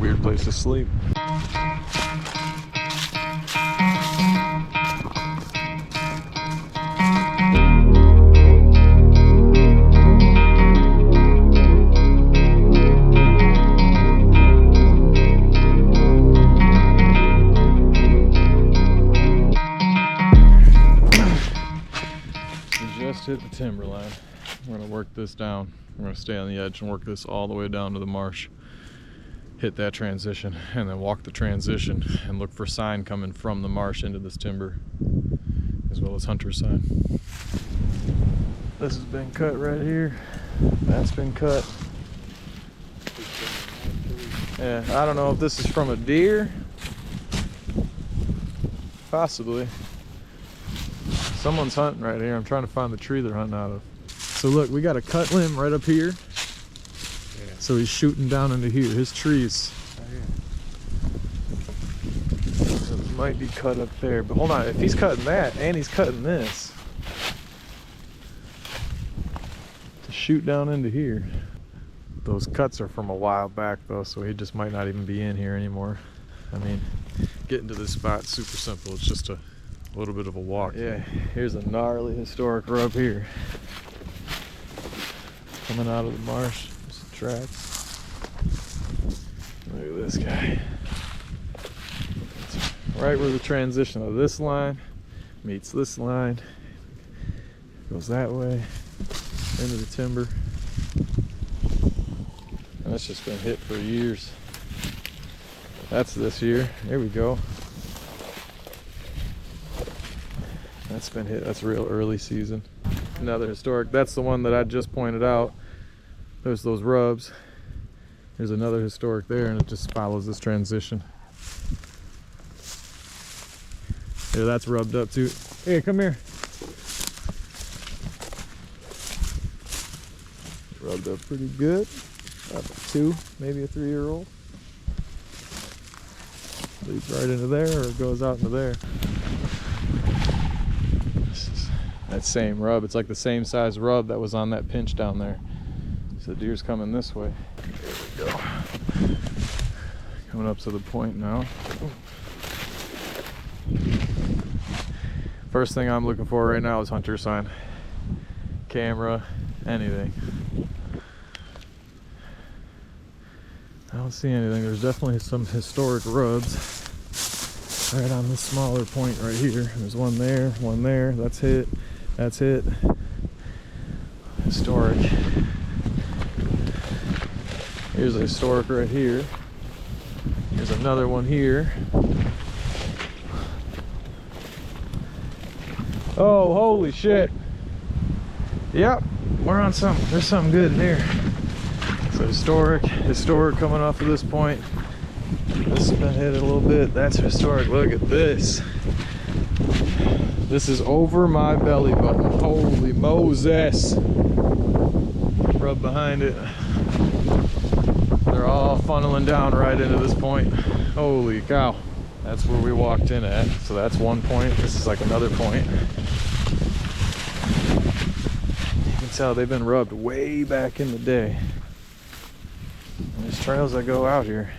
weird place to sleep. Just hit the timberline. We're gonna work this down. We're gonna stay on the edge and work this all the way down to the marsh. Hit that transition and then walk the transition and look for sign coming from the marsh into this timber, as well as hunter sign. This has been cut right here. That's been cut. Yeah, I don't know if this is from a deer. Possibly. Someone's hunting right here. I'm trying to find the tree they're hunting out of. So look, we got a cut limb right up here. Yeah. So he's shooting down into here. His trees. So it might be cut up there. But hold on, if he's cutting that and he's cutting this, to shoot down into here. Those cuts are from a while back though, so he just might not even be in here anymore. I mean, getting to this spot is super simple. It's just a little bit of a walk. Yeah, here's a gnarly historic rub here. Coming out of the marsh, some tracks. Look at this guy. It's right where the transition of this line meets this line. Goes that way, into the timber. And that's just been hit for years. That's this year. There we go. That's been hit. That's real early season. Another historic. That's the one that I just pointed out. There's those rubs. There's another historic there, and it just follows this transition. Yeah, that's rubbed up too. Hey, come here. Rubbed up pretty good. About a 2, maybe a 3-year-old. Leads right into there, or it goes out into there. That same rub, it's like the same size rub that was on that pinch down there. So the deer's coming this way. There we go. Coming up to the point now. First thing I'm looking for right now is hunter sign. Camera, anything. I don't see anything. There's definitely some historic rubs right on this smaller point right here. There's one there, that's hit. That's it. Historic. Here's a historic right here. Here's another one here. Oh, holy shit. Yep, we're on something. There's something good in here. So historic coming off of this point. This has been hit a little bit. That's historic. Look at this. This is over my belly button. Holy Moses. Rub behind it. They're all funneling down right into this point. Holy cow. That's where we walked in at. So that's one point. This is like another point. You can tell they've been rubbed way back in the day. And there's trails that go out here.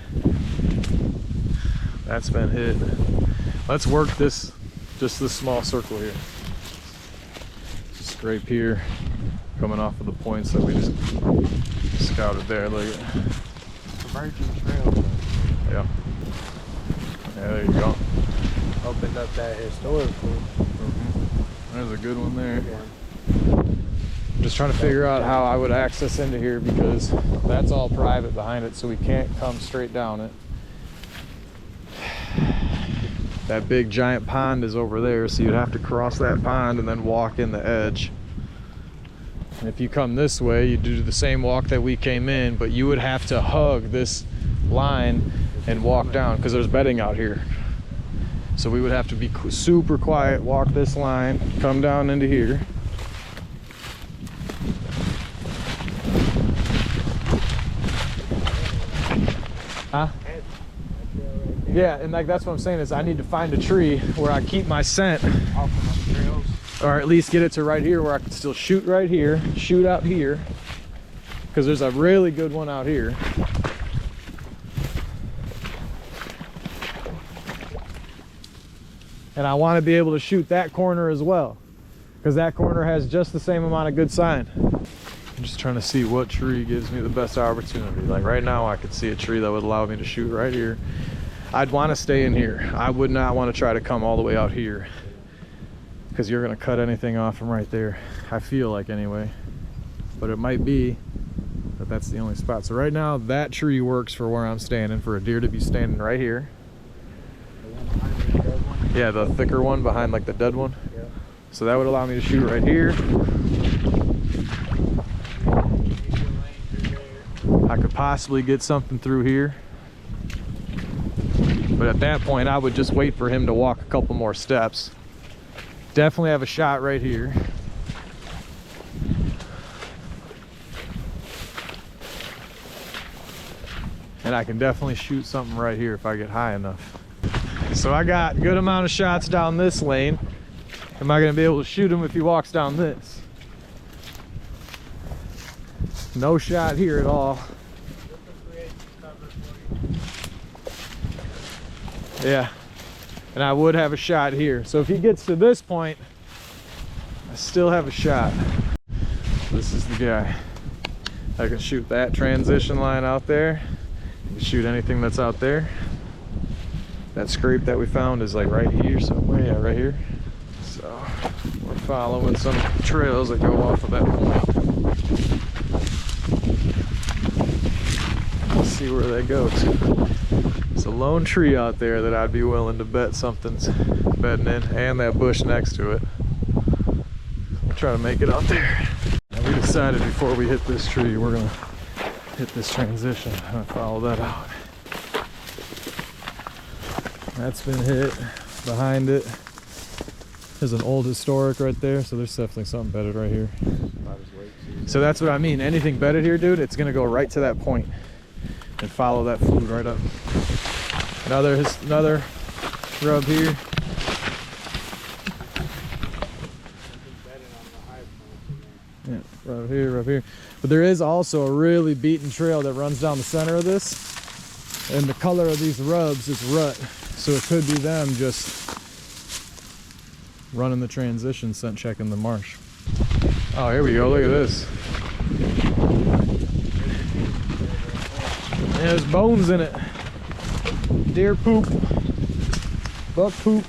That's been hit. Let's work this. Just this small circle here. Just scrape here, coming off of the points that we just scouted there. Look at Emerging trail. Yeah. Yeah, there you go. Opened up that historical. There's a good one there. Just trying to figure out how I would access into here because that's all private behind it, so we can't come straight down it. That big giant pond is over there, so you'd have to cross that pond and then walk in the edge. And if you come this way, you do the same walk that we came in, but you would have to hug this line and walk down because there's bedding out here. So we would have to be super quiet, walk this line, come down into here. Huh? Yeah, and like that's what I'm saying is I need to find a tree where I keep my scent, or at least get it to right here where I can still shoot right here, shoot out here, because there's a really good one out here. And I want to be able to shoot that corner as well, because that corner has just the same amount of good sign. I'm just trying to see what tree gives me the best opportunity. Like right now I could see a tree that would allow me to shoot right here. I'd want to stay in here. I would not want to try to come all the way out here, because you're going to cut anything off from right there. I feel like anyway. But it might be that that's the only spot. So right now that tree works for where I'm standing, for a deer to be standing right here. The one behind the dead one? Yeah, the thicker one behind like the dead one. Yeah. So that would allow me to shoot right here. I could possibly get something through here. But at that point, I would just wait for him to walk a couple more steps. Definitely have a shot right here. And I can definitely shoot something right here if I get high enough. So I got a good amount of shots down this lane. Am I gonna be able to shoot him if he walks down this? No shot here at all. Yeah, and I would have a shot here. So if he gets to this point, I still have a shot. This is the guy. I can shoot that transition line out there. You can shoot anything that's out there. That scrape that we found is like right here somewhere. Yeah, right here. So we're following some trails that go off of that point. Let's see where they go to. It's a lone tree out there that I'd be willing to bet something's bedding in, and that bush next to it. We'll try to make it out there. Now we decided before we hit this tree, we're gonna hit this transition and follow that out. That's been hit. Behind it, there's an old historic right there, so there's definitely something bedded right here. So that's what I mean. Anything bedded here, dude, it's gonna go right to that point and follow that food right up. Another rub here. Yeah, rub here, rub here. But there is also a really beaten trail that runs down the center of this, and the color of these rubs is rut. So it could be them just running the transition, scent checking the marsh. Oh, here we go. Look at this. There's bones in it. Deer poop. Buck poop.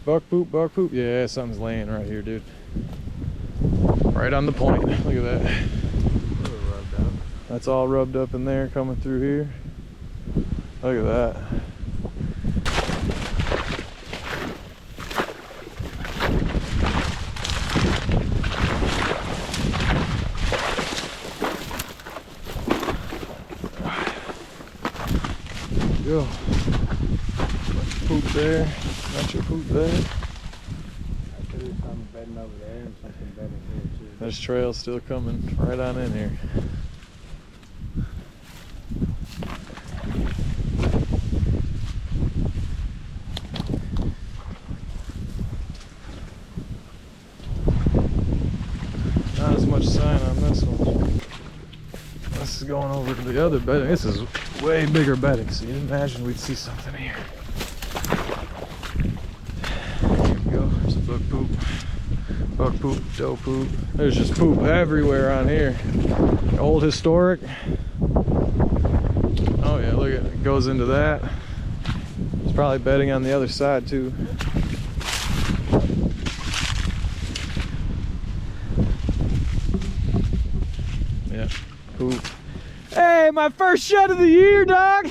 Buck poop, buck poop. Yeah, something's laying right here, dude. Right on the point. Look at that. That's all rubbed up in there, coming through here. Look at that. Go. Bunch of poop there, bunch of poop there. I could do something bedding over there and something bedding here too. There's trails still coming right on in here. Not as much sign on this one. This is going over to the other bedding. This is way bigger bedding, so you'd imagine we'd see something here. Here we go. There's a buck poop. Buck poop, doe poop. There's just poop everywhere on here. Old historic. Oh yeah, look at it. It goes into that. There's probably bedding on the other side too. Yeah, poop. Hey, my first shot of the year, dog!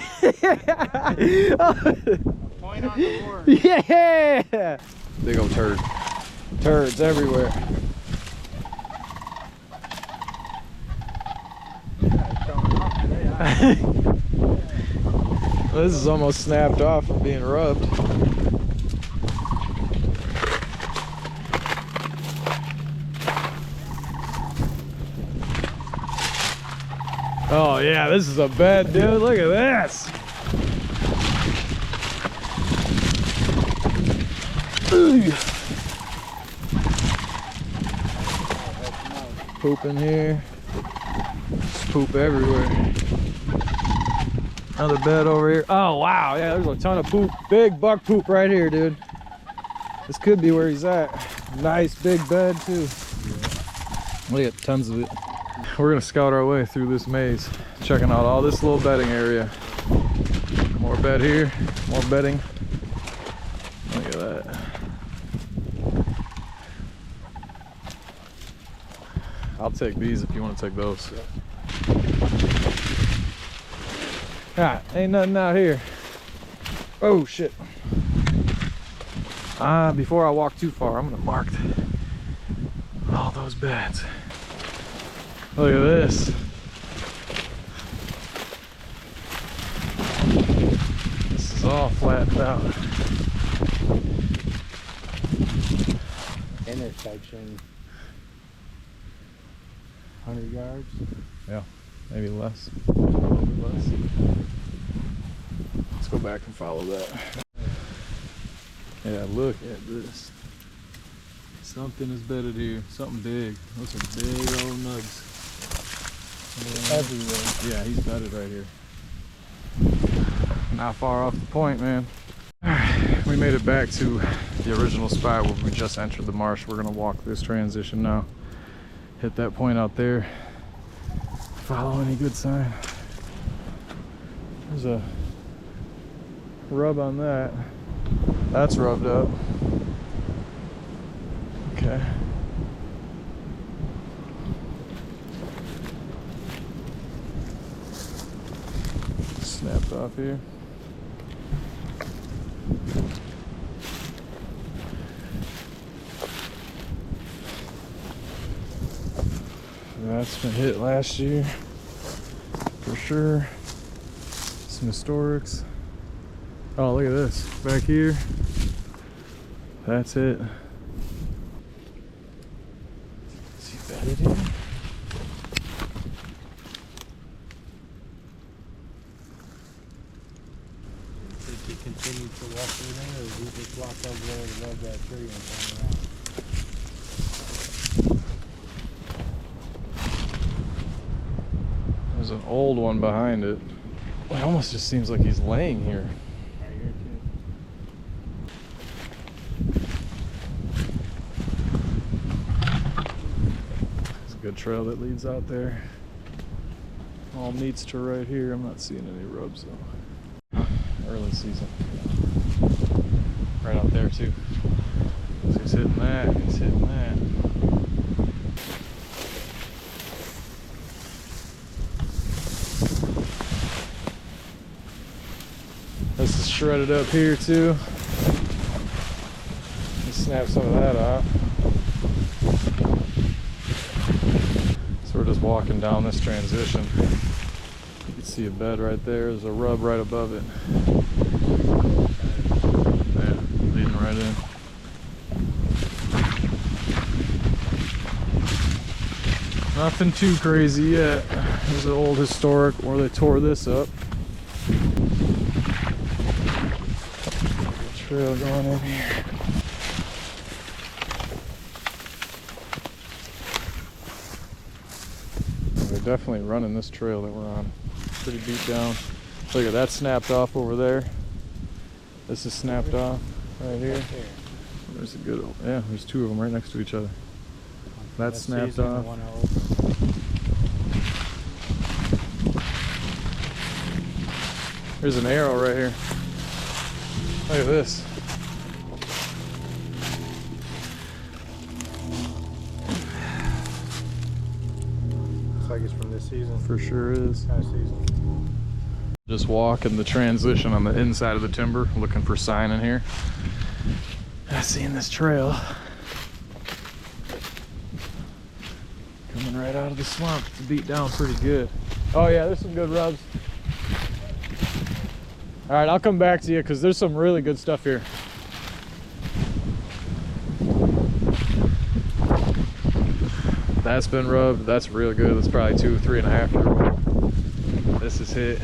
Point on the board. Yeah! Big old turd. Turds everywhere. This is almost snapped off from being rubbed. Oh yeah, this is a bed, dude. Look at this. Poop in here. There's poop everywhere. Another bed over here. Oh wow, yeah, there's a ton of poop. Big buck poop right here, dude. This could be where he's at. Nice big bed too. Look at tons of it. We're gonna scout our way through this maze, checking out all this little bedding area. More bed here, more bedding. Look at that. I'll take these if you want to take those. Ah, ain't nothing out here. Oh shit. Before I walk too far, I'm gonna mark all those beds. Look at this. This is all flattened out. Intersection. 100 yards. Yeah, maybe less. A little bit less. Let's go back and follow that. Yeah, look at this. Something is bedded here. Something big. Those are big old nugs. Everywhere. Yeah, he's bedded right here. Not far off the point, man. Alright, we made it back to the original spot where we just entered the marsh. We're gonna walk this transition now. Hit that point out there. Follow any good sign. There's a rub on that. That's rubbed up. Okay. Snapped off here. That's been hit last year for sure. Some historics. Oh, look at this back here. That's it. Is he bedded in? Did he continue to walk through there, or did he just walk over there to rub that tree and turn around? There's an old one behind it. It almost just seems like he's laying here. Right here too. There's a good trail that leads out there. All meets to right here. I'm not seeing any rubs though. Early season. Right out there too. So he's hitting that, he's hitting that. This is shredded up here too. Let's snap some of that off. So we're just walking down this transition. You can see a bed right there. There's a rub right above it. Yeah, leading right in. Nothing too crazy yet. There's an old historic where they tore this up. Trail going in here. We're definitely running this trail that we're on. Pretty beat down. Look at that, snapped off over there. This is snapped off right here. There's a good old, yeah, there's two of them right next to each other. That's snapped off. There's an arrow right here. Look at this. Looks like it's from this season. For sure is. Kind of season. Just walking the transition on the inside of the timber, looking for sign in here. I seen this trail coming right out of the swamp. It's beat down pretty good. Oh yeah, there's some good rubs. All right, I'll come back to you because there's some really good stuff here. That's been rubbed. That's really good. That's probably 2, 3.5 year old. This is hit.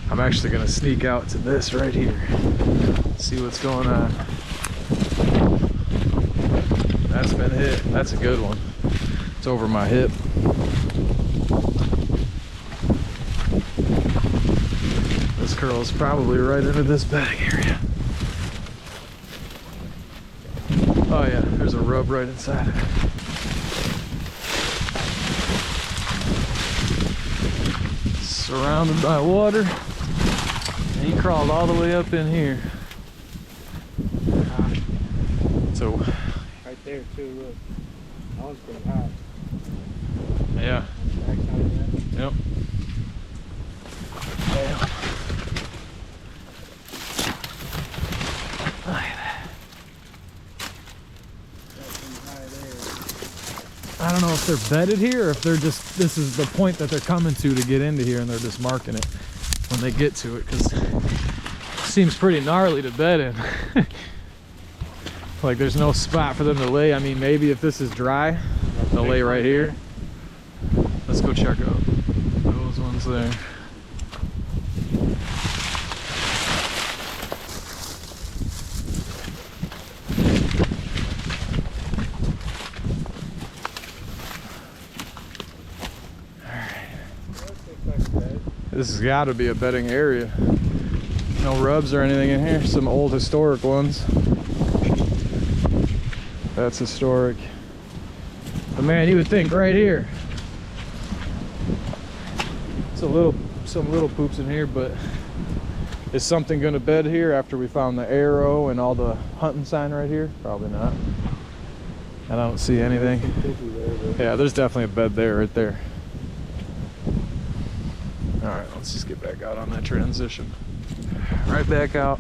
I'm actually gonna sneak out to this right here. See what's going on. That's been hit. That's a good one. It's over my hip. curls probably right into this bedding area. Oh yeah, there's a rub right inside of it. Surrounded by water, and he crawled all the way up in here. So Right there too, look. That one's pretty hot. yeah, Backside of that. yep. I don't know if they're bedded here or if they're just, this is the point that they're coming to get into here, and they're just marking it when they get to it, because it seems pretty gnarly to bed in. Like there's no spot for them to lay. I mean, maybe if this is dry, they'll lay right here. Let's go check out those ones there. This has got to be a bedding area. No rubs or anything in here. Some old historic ones. That's historic. But man, you would think right here. It's some little poops in here, but is something gonna bed here after we found the arrow and all the hunting sign right here? Probably not. I don't see anything. Yeah, there's definitely a bed there, right there. All right, let's just get back out on that transition. Right back out.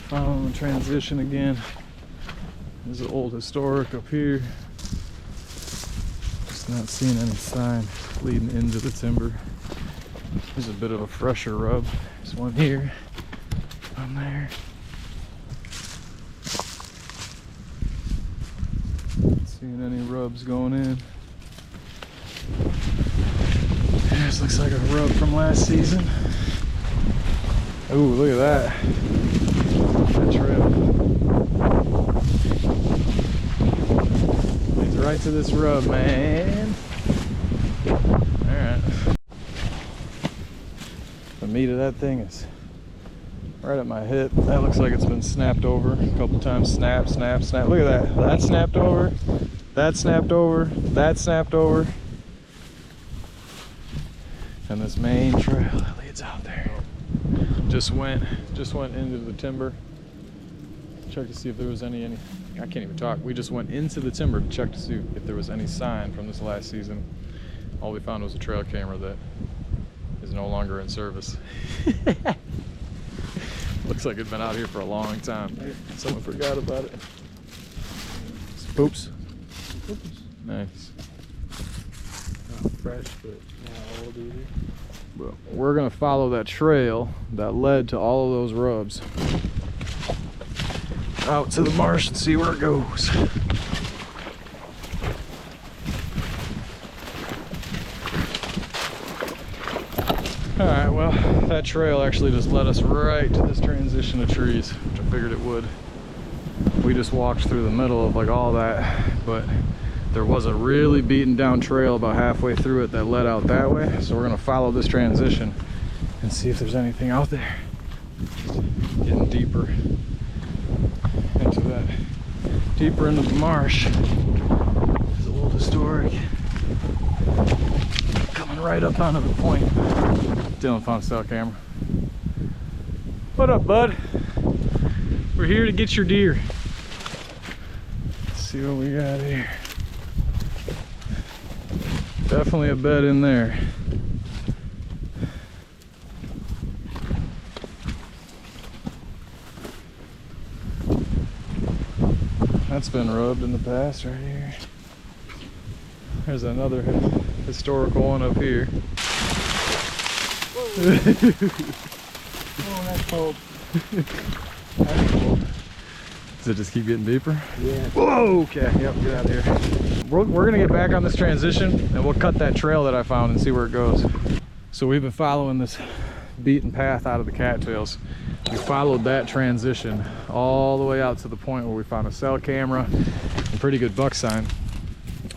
Following the transition again. There's an old historic up here. Just not seeing any sign leading into the timber. There's a bit of a fresher rub. There's one here, one there. Not seeing any rubs going in. This looks like a rub from last season. Ooh, look at that. That trail. Leads right to this rub, man. Alright. The meat of that thing is right at my hip. That looks like it's been snapped over a couple times. Snap, snap, snap. Look at that. That snapped over. That snapped over. That snapped over. And this main trail that leads out there just went into the timber. Check to see if there was any I can't even talk. We just went into the timber to check to see if there was any sign from this last season. All we found was a trail camera that is no longer in service. Looks like it'd been out here for a long time. Someone forgot about it. Some poops. Nice. Not fresh, but not old either. But we're gonna follow that trail that led to all of those rubs out to the marsh and see where it goes. All right, well, that trail actually just led us right to this transition of trees, which I figured it would. We just walked through the middle of like all that, but there was a really beaten down trail about halfway through it that led out that way. So we're gonna follow this transition and see if there's anything out there. Getting deeper into that, deeper into the marsh. There's a little historic coming right up onto the point. Dylan found a cell camera. What up, bud? We're here to get your deer. Let's see what we got here. Definitely a bed in there. That's been rubbed in the past right here. There's another historical one up here. Oh, that's cold. That's cold. Does it just keep getting deeper? Yeah. Whoa, okay, yep, get out of here. We're gonna get back on this transition and we'll cut that trail that I found and see where it goes. So we've been following this beaten path out of the cattails. We followed that transition all the way out to the point where we found a cell camera and pretty good buck sign.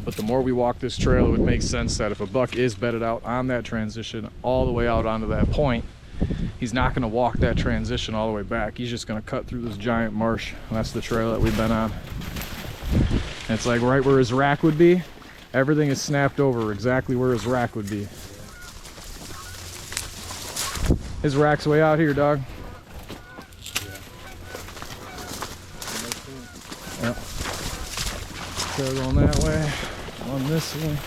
But the more we walk this trail, it would make sense that if a buck is bedded out on that transition all the way out onto that point, he's not going to walk that transition all the way back. He's just going to cut through this giant marsh. And that's the trail that we've been on. And it's like right where his rack would be. Everything is snapped over exactly where his rack would be. His rack's way out here, dog. Yep. Trail going that way, one this way.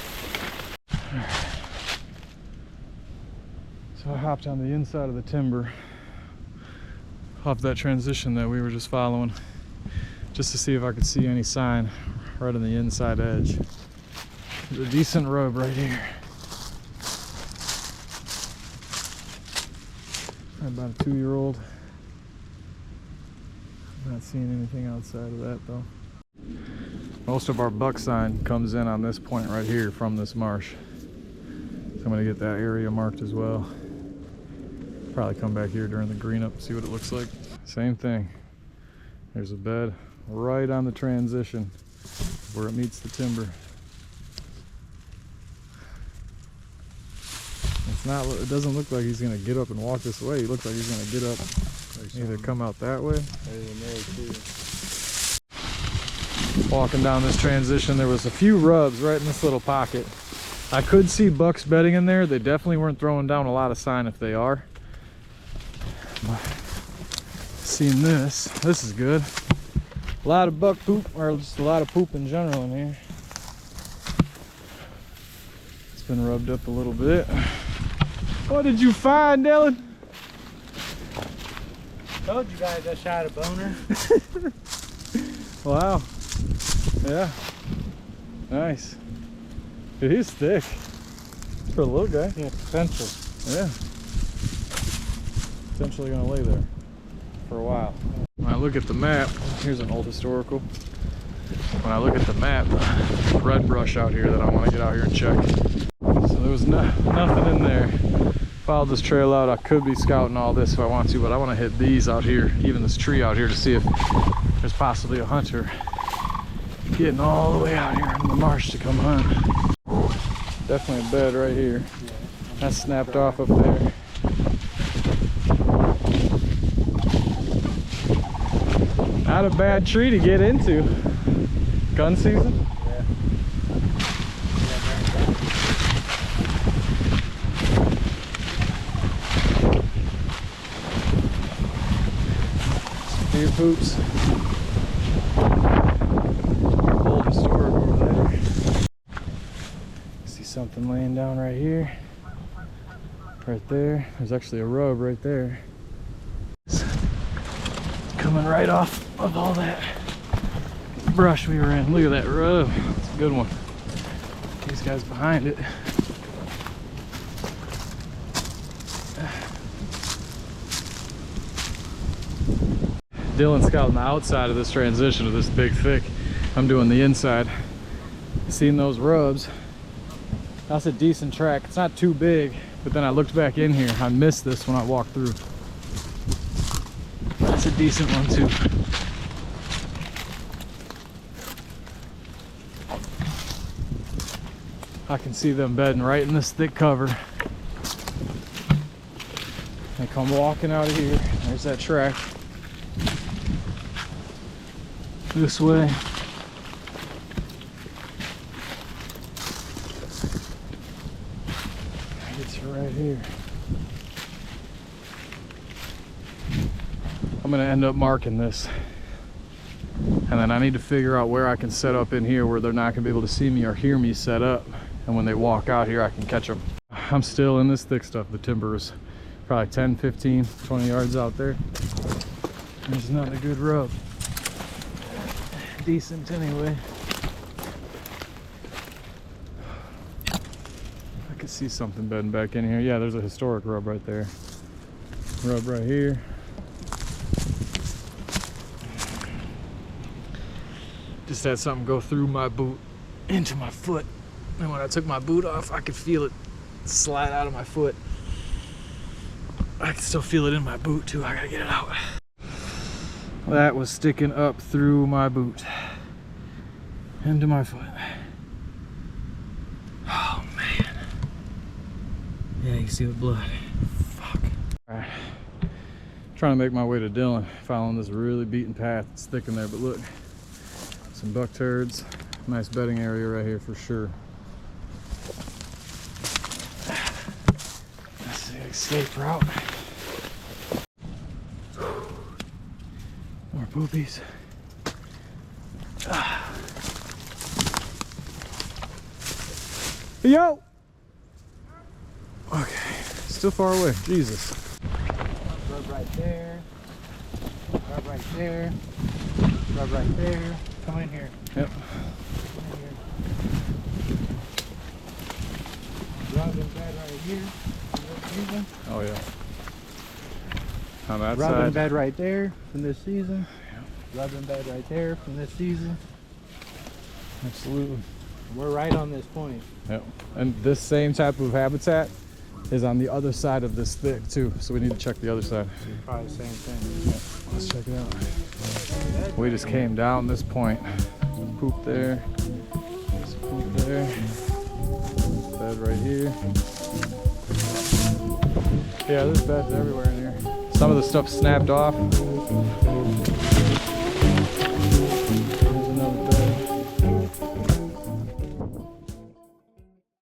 So I hopped on the inside of the timber off that transition that we were just following, just to see if I could see any sign right on the inside edge. There's a decent rub right here. About a 2-year-old. Not seeing anything outside of that though. Most of our buck sign comes in on this point right here from this marsh. So I'm gonna get that area marked as well. Probably come back here during the green up, see what it looks like. Same thing. There's a bed right on the transition where it meets the timber. It's not, it doesn't look like he's gonna get up and walk this way. He looks like he's gonna get up, either come out that way. Walking down this transition, there was a few rubs right in this little pocket. I could see bucks bedding in there. They definitely weren't throwing down a lot of sign if they are. But seeing this is good. A lot of buck poop, or just a lot of poop in general in here. It's been rubbed up a little bit. What did you find, Dylan? Told you guys I shot a boner. Wow. Yeah. Nice. Dude, he's thick. For a little guy. Yeah, potential. Yeah. Potentially gonna lay there for a while. When I look at the map, here's an old historical. When I look at the map, red brush out here that I want to get out here and check. So there was nothing in there. Followed this trail out. I could be scouting all this if I want to, but I want to hit these out here, even this tree out here, to see if there's possibly a hunter getting all the way out here in the marsh to come hunt. Definitely a bed right here. That's snapped off up there. Not a bad tree to get into. Gun season? Yeah. Deer poops. Old historic over there. See something laying down right here. Right there. There's actually a rub right there. It's coming right off of all that brush we were in. Look at that rub. It's a good one. These guys behind it. Dylan's scouting the outside of this transition of this big thick. I'm doing the inside. Seeing those rubs. That's a decent track. It's not too big, but then I looked back in here. I missed this when I walked through. That's a decent one too. I can see them bedding right in this thick cover. They come walking out of here. There's that track. This way. It's right here. I'm gonna end up marking this. And then I need to figure out where I can set up in here where they're not gonna be able to see me or hear me set up. And when they walk out here, I can catch them. I'm still in this thick stuff. The timber is probably 10, 15, 20 yards out there. There's not a good rub. Decent anyway. I could see something bedding back in here. Yeah, there's a historic rub right there. Rub right here. Just had something go through my boot into my foot. And when I took my boot off, I could feel it slide out of my foot. I can still feel it in my boot too. I gotta get it out. That was sticking up through my boot into my foot. Oh man. Yeah, you see the blood. Fuck. Trying to make my way to Dillon, following this really beaten path. It's thick in there, but look, some buck turds. Nice bedding area right here for sure. That's the escape route. More poopies. Yo! Okay, still far away. Jesus. Rub right there. Rub right there. Rub right there. Come in here. Yep. Come in here. Rubbing bed right here. Oh yeah. On that Rubbing side. bed right there from this season. Rubbing bed right there from this season. Absolutely. We're right on this point. Yep. And this same type of habitat is on the other side of this thick too. So we need to check the other side. Probably the same thing. Let's check it out. We just came down this point. Poop there. There's poop there. Bed right here. Yeah, there's beds everywhere in here. Some of the stuff snapped off.